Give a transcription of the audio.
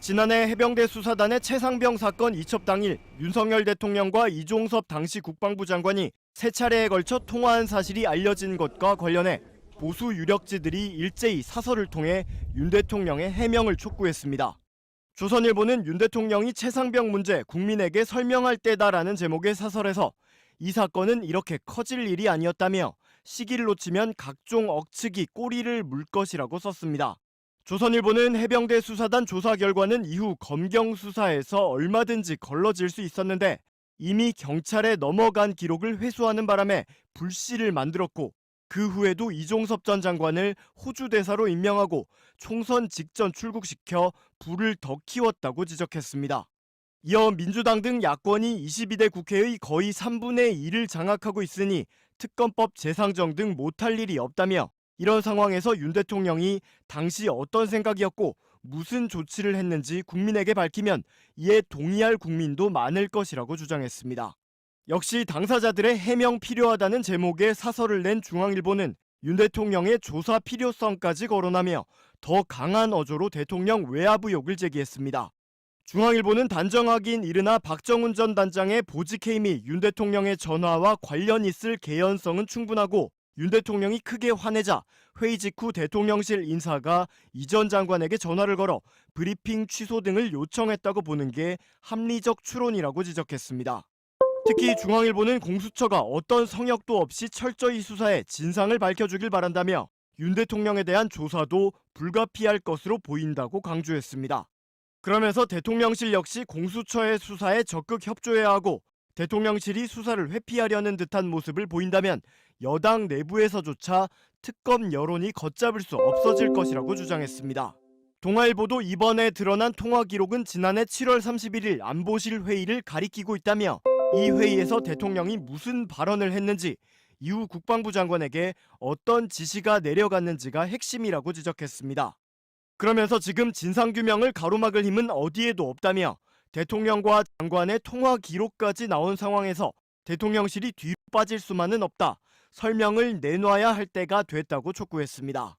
지난해 해병대 수사단의 최상병 사건 이첩 당일 윤석열 대통령과 이종섭 당시 국방부 장관이 세 차례에 걸쳐 통화한 사실이 알려진 것과 관련해 보수 유력지들이 일제히 사설을 통해 윤 대통령의 해명을 촉구했습니다. 조선일보는 윤 대통령이 최상병 문제 국민에게 설명할 때다라는 제목의 사설에서 이 사건은 이렇게 커질 일이 아니었다며 시기를 놓치면 각종 억측이 꼬리를 물 것이라고 썼습니다. 조선일보는 해병대 수사단 조사 결과는 이후 검경 수사에서 얼마든지 걸러질 수 있었는데 이미 경찰에 넘어간 기록을 회수하는 바람에 불씨를 만들었고 그 후에도 이종섭 전 장관을 호주 대사로 임명하고 총선 직전 출국시켜 불을 더 키웠다고 지적했습니다. 이어 민주당 등 야권이 22대 국회의 거의 3분의 1을 장악하고 있으니 특검법 재상정 등 못할 일이 없다며 이런 상황에서 윤 대통령이 당시 어떤 생각이었고 무슨 조치를 했는지 국민에게 밝히면 이에 동의할 국민도 많을 것이라고 주장했습니다. 역시 당사자들의 해명 필요하다는 제목의 사설을 낸 중앙일보는 윤 대통령의 조사 필요성까지 거론하며 더 강한 어조로 대통령 외압 의혹을 제기했습니다. 중앙일보는 단정하긴 이르나 박정훈 전 단장의 보직해임 및 윤 대통령의 전화와 관련 있을 개연성은 충분하고 윤 대통령이 크게 화내자 회의 직후 대통령실 인사가 이 전 장관에게 전화를 걸어 브리핑 취소 등을 요청했다고 보는 게 합리적 추론이라고 지적했습니다. 특히 중앙일보는 공수처가 어떤 성역도 없이 철저히 수사해 진상을 밝혀주길 바란다며 윤 대통령에 대한 조사도 불가피할 것으로 보인다고 강조했습니다. 그러면서 대통령실 역시 공수처의 수사에 적극 협조해야 하고 대통령실이 수사를 회피하려는 듯한 모습을 보인다면 여당 내부에서조차 특검 여론이 걷잡을 수 없어질 것이라고 주장했습니다. 동아일보도 이번에 드러난 통화 기록은 지난해 7월 31일 안보실 회의를 가리키고 있다며 이 회의에서 대통령이 무슨 발언을 했는지 이후 국방부 장관에게 어떤 지시가 내려갔는지가 핵심이라고 지적했습니다. 그러면서 지금 진상규명을 가로막을 힘은 어디에도 없다며 대통령과 장관의 통화 기록까지 나온 상황에서 대통령실이 뒤로 빠질 수만은 없다. 설명을 내놔야 할 때가 됐다고 촉구했습니다.